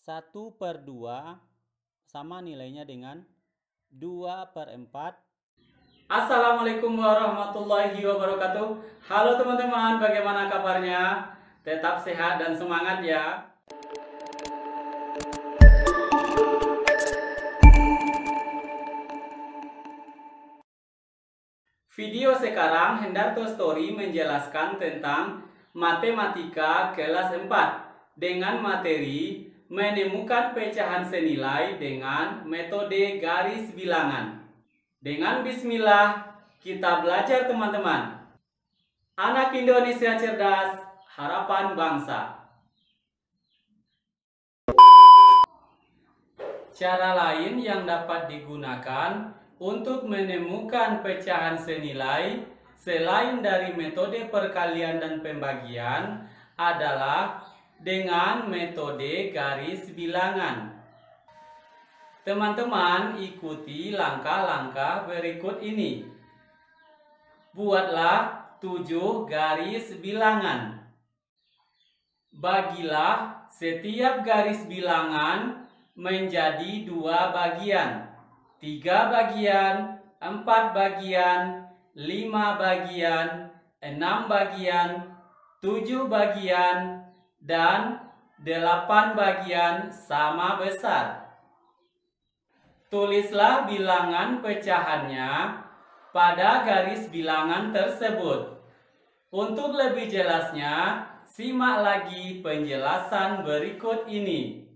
1/2 sama nilainya dengan 2/4. Assalamualaikum warahmatullahi wabarakatuh. Halo teman-teman, bagaimana kabarnya? Tetap sehat dan semangat ya. Video sekarang Hendarto Story menjelaskan tentang matematika kelas 4 dengan materi menemukan pecahan senilai dengan metode garis bilangan. Dengan bismillah kita belajar teman-teman. Anak Indonesia cerdas, harapan bangsa. Cara lain yang dapat digunakan untuk menemukan pecahan senilai selain dari metode perkalian dan pembagian adalah dengan metode garis bilangan. Teman-teman ikuti langkah-langkah berikut ini. Buatlah 7 garis bilangan. Bagilah setiap garis bilangan menjadi 2 bagian. 3 bagian, 4 bagian, 5 bagian, 6 bagian, 7 bagian, dan 8 bagian sama besar. Tulislah bilangan pecahannya pada garis bilangan tersebut. Untuk lebih jelasnya, simak lagi penjelasan berikut ini.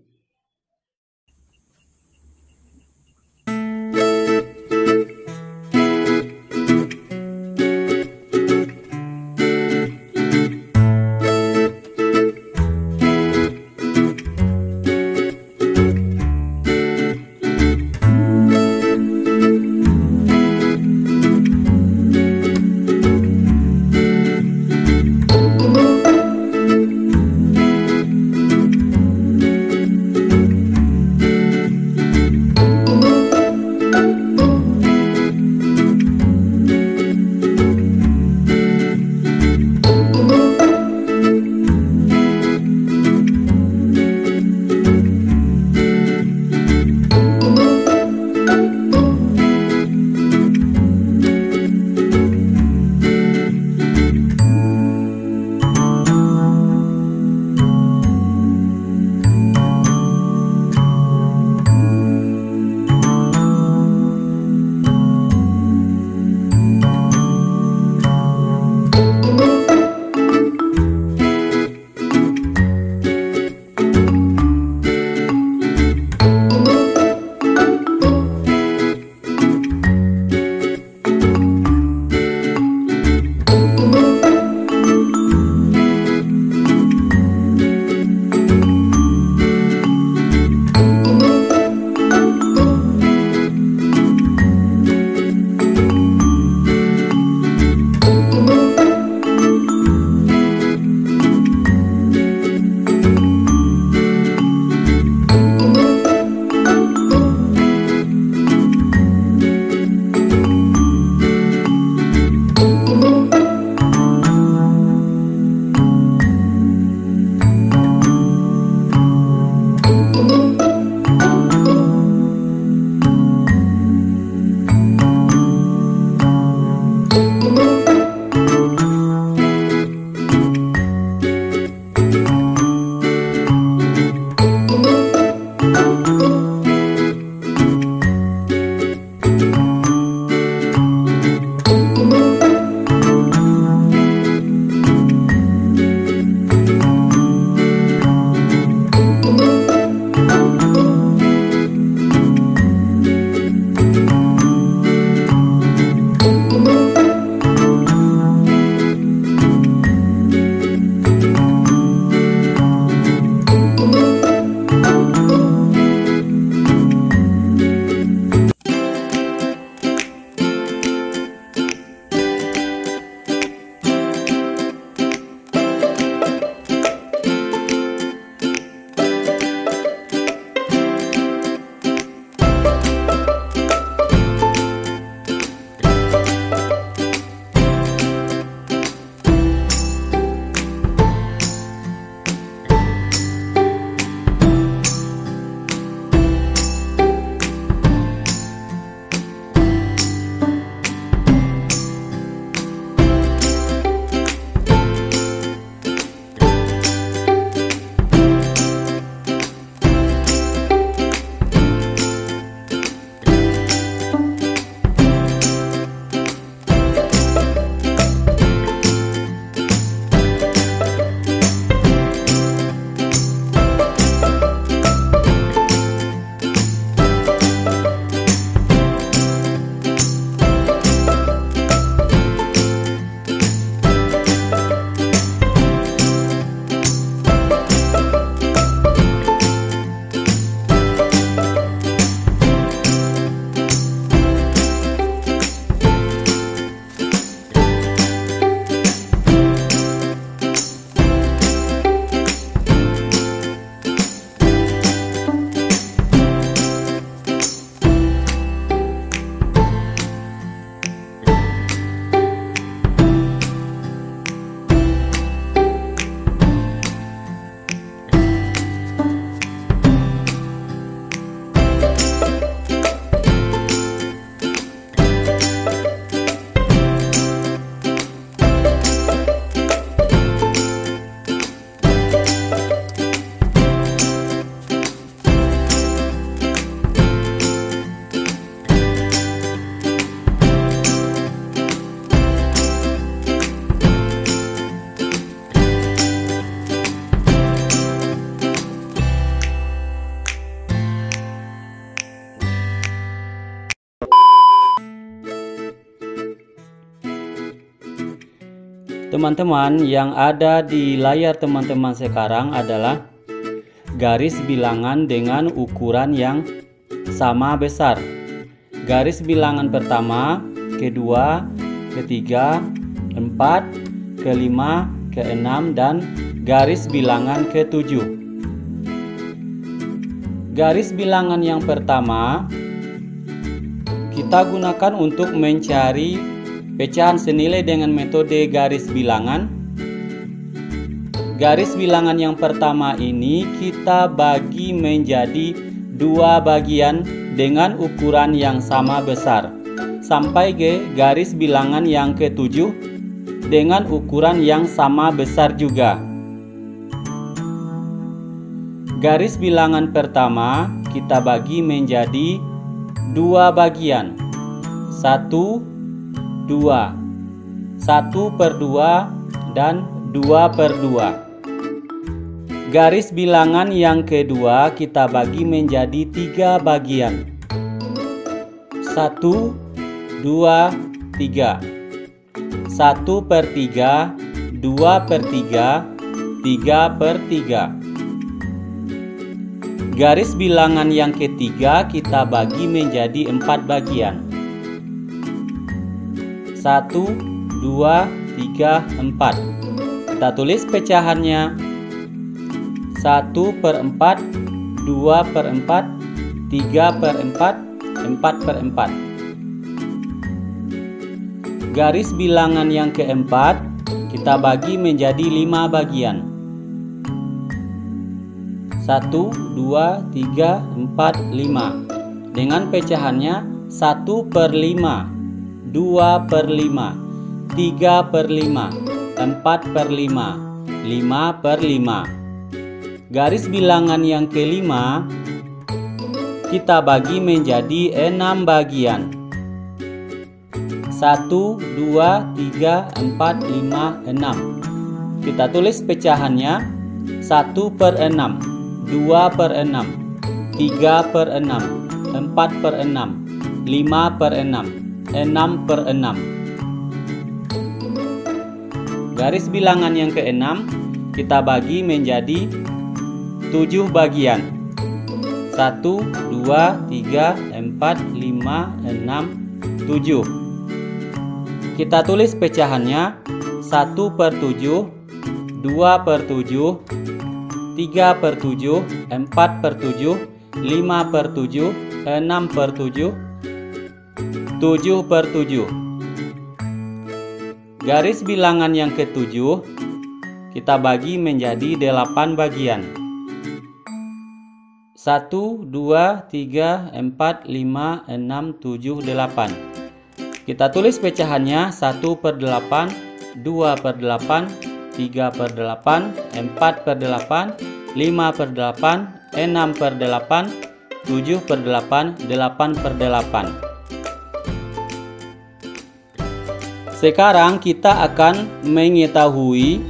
Teman-teman, yang ada di layar teman-teman sekarang adalah garis bilangan dengan ukuran yang sama besar. Garis bilangan pertama, kedua, ketiga, keempat, kelima, keenam, dan garis bilangan ketujuh. Garis bilangan yang pertama kita gunakan untuk mencari pecahan senilai dengan metode garis bilangan. Garis bilangan yang pertama ini kita bagi menjadi dua bagian dengan ukuran yang sama besar, sampai ke garis bilangan yang ketujuh dengan ukuran yang sama besar juga. Garis bilangan pertama kita bagi menjadi dua bagian, 1, 2, 1/2 dan 2/2. Garis bilangan yang kedua kita bagi menjadi tiga bagian, 1, 2, 3. 1/3, 2/3, 3/3. Garis bilangan yang ketiga kita bagi menjadi 4 bagian, 1, 2, 3, 4. Kita tulis pecahannya 1/4, 2/4, 3/4, 4/4. Garis bilangan yang keempat kita bagi menjadi 5 bagian, 1, 2, 3, 4, 5. Dengan pecahannya 1/5, 2/5, 3/5, 4/5, 5/5. Garis bilangan yang kelima kita bagi menjadi 6 bagian, 1, 2, 3, 4, 5, 6. Kita tulis pecahannya 1/6, 2/6, 3/6, 4/6, 5/6, 6/6. Garis bilangan yang keenam kita bagi menjadi 7 bagian, 1, 2, 3, 4, 5, 6, 7. Kita tulis pecahannya 1/7, 2/7, 3/7, 4/7, 5/7, 6/7, 7/7. Garis bilangan yang ketujuh kita bagi menjadi 8 bagian, 1, 2, 3, 4, 5, 6, 7, 8. Kita tulis pecahannya 1/8, 2/8, 3/8, 4/8, 5/8, 6/8, 7/8, 8/8. Sekarang kita akan mengetahui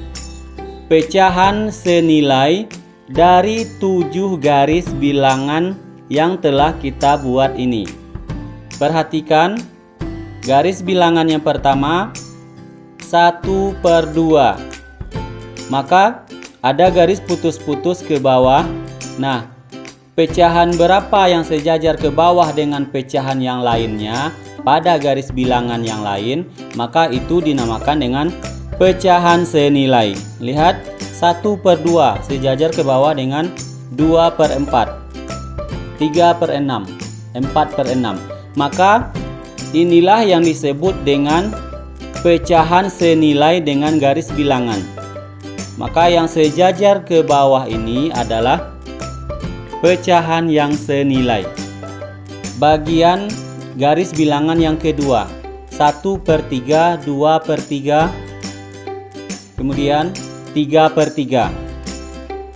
pecahan senilai dari 7 garis bilangan yang telah kita buat ini. Perhatikan garis bilangan yang pertama 1/2. Maka ada garis putus-putus ke bawah. Nah, pecahan berapa yang sejajar ke bawah dengan pecahan yang lainnya pada garis bilangan yang lain, maka itu dinamakan dengan pecahan senilai. Lihat, 1/2 sejajar ke bawah dengan 2/4, 3/6, 4/6. Maka inilah yang disebut dengan pecahan senilai dengan garis bilangan. Maka yang sejajar ke bawah ini adalah pecahan yang senilai. Bagian garis bilangan yang kedua 1/3, 2/3, kemudian 3/3.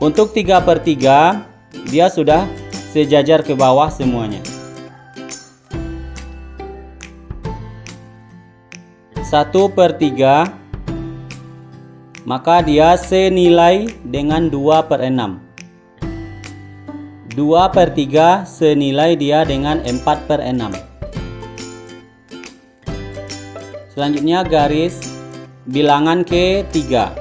Untuk 3/3 dia sudah sejajar ke bawah semuanya. 1/3 maka dia senilai dengan 2/6. 2/3 senilai dia dengan 4/6. Selanjutnya garis bilangan ke-3.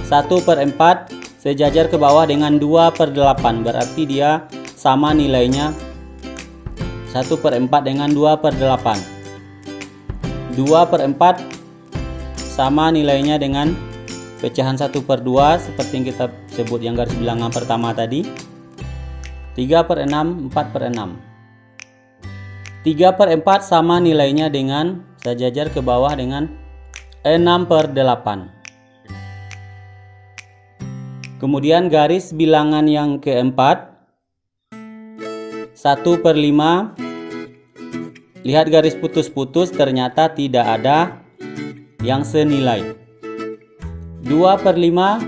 1/4 sejajar ke bawah dengan 2/8, berarti dia sama nilainya 1/4 dengan 2/8. 2/4 sama nilainya dengan pecahan 1/2 seperti yang kita sebut yang garis bilangan pertama tadi. 3/6, 4/6. 3/4 sama nilainya dengan sejajar ke bawah dengan 6/8. Kemudian garis bilangan yang keempat, 1/5. Lihat garis putus-putus, ternyata tidak ada yang senilai. 2/5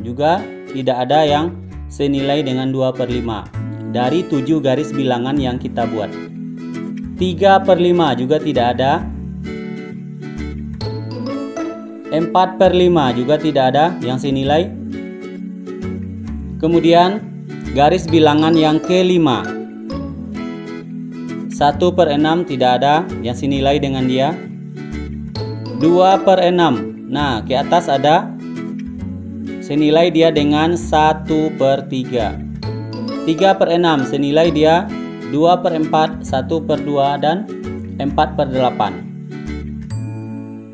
juga tidak ada yang senilai dengan 2/5 dari 7 garis bilangan yang kita buat. 3/5 juga tidak ada. 4/5 juga tidak ada yang senilai. Kemudian garis bilangan yang ke-5, 1/6 tidak ada yang senilai dengan dia. 2/6, nah ke atas ada senilai dia dengan 1/3. 3/6 senilai dia 2/4, 1/2 dan 4/8.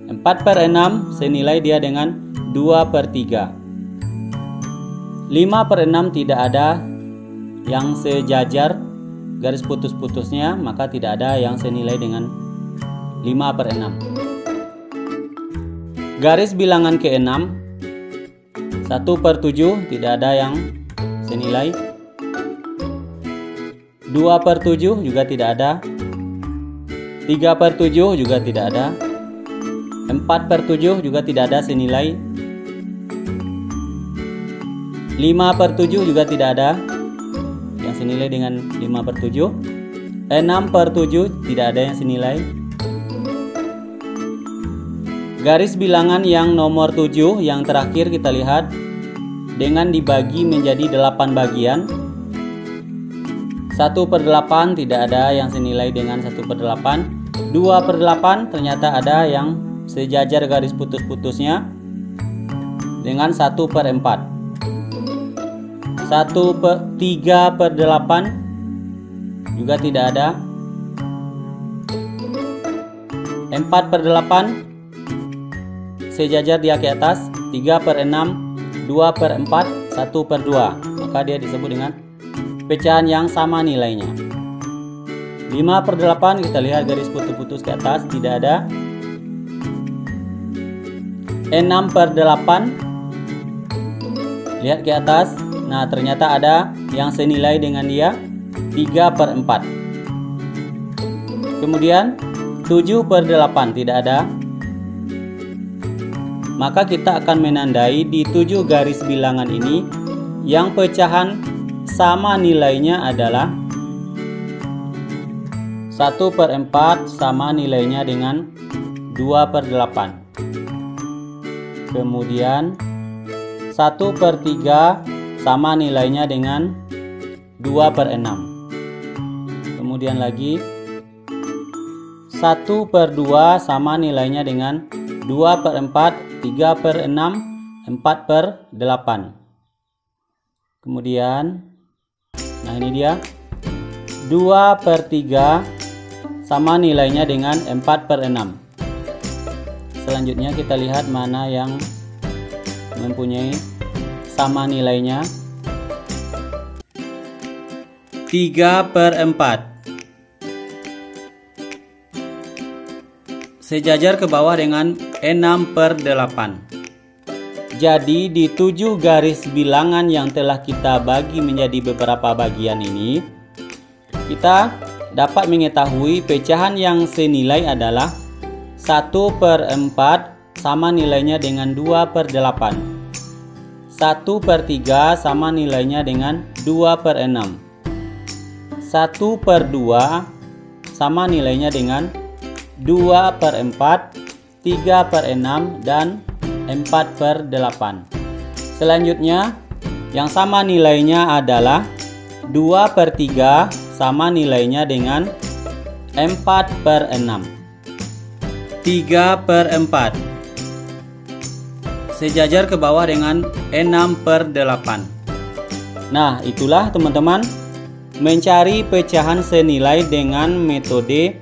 4/6 senilai dia dengan 2/3. 5/6 tidak ada yang sejajar garis putus-putusnya, maka tidak ada yang senilai dengan 5/6. Garis bilangan ke-6, 1/7 tidak ada yang senilai. 2/7 juga tidak ada. 3/7 juga tidak ada. 4/7 juga tidak ada senilai. 5/7 juga tidak ada yang senilai dengan 5/7. 6/7 tidak ada yang senilai. Garis bilangan yang nomor 7 yang terakhir kita lihat dengan dibagi menjadi 8 bagian. 1/8 tidak ada yang senilai dengan 1/8. 2/8 ternyata ada yang sejajar garis putus-putusnya dengan 1/4. 3/8 juga tidak ada. 4/8 sejajar dia ke atas. 3/6, 2/4, 1/2, maka dia disebut dengan pecahan yang sama nilainya. 5/8 kita lihat garis putus-putus ke atas, tidak ada. 6/8 lihat ke atas, nah ternyata ada yang senilai dengan dia, 3/4. Kemudian 7/8 tidak ada. Maka kita akan menandai di 7 garis bilangan ini yang pecahan sama nilainya adalah 1/4 sama nilainya dengan 2/8. Kemudian 1/3 sama nilainya dengan 2/6. Kemudian lagi 1/2 sama nilainya dengan 2/4, 3/6, 4/8. Kemudian, nah ini dia 2/3 sama nilainya dengan 4/6. Selanjutnya kita lihat mana yang mempunyai sama nilainya. 3/4 sejajar ke bawah dengan 6/8. Jadi di 7 garis bilangan yang telah kita bagi menjadi beberapa bagian ini, kita dapat mengetahui pecahan yang senilai adalah 1/4 sama nilainya dengan 2/8. 1/3 sama nilainya dengan 2/6. 1/2 sama nilainya dengan 2/4, 3/6 dan 4/8. Selanjutnya yang sama nilainya adalah 2/3 sama nilainya dengan 4/6. 3/4 sejajar ke bawah dengan 6/8. Nah, itulah teman-teman, mencari pecahan senilai dengan metode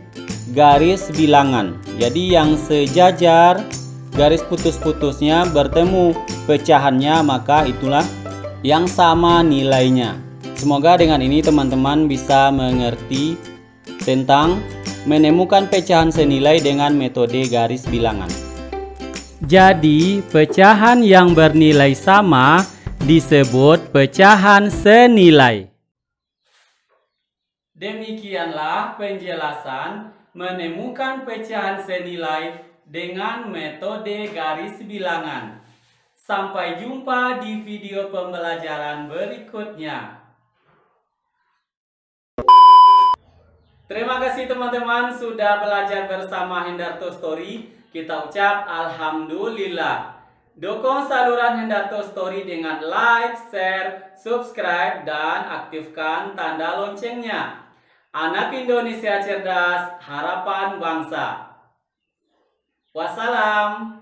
garis bilangan. Jadi yang sejajar, garis putus-putusnya bertemu pecahannya, maka itulah yang sama nilainya. Semoga dengan ini teman-teman bisa mengerti tentang menemukan pecahan senilai dengan metode garis bilangan. Jadi, pecahan yang bernilai sama disebut pecahan senilai. Demikianlah penjelasan menemukan pecahan senilai dengan metode garis bilangan. Sampai jumpa di video pembelajaran berikutnya. Terima kasih teman-teman sudah belajar bersama Hendarto Story. Kita ucap alhamdulillah. Dukung saluran Hendarto Story dengan like, share, subscribe, dan aktifkan tanda loncengnya. Anak Indonesia cerdas, harapan bangsa. Wassalam.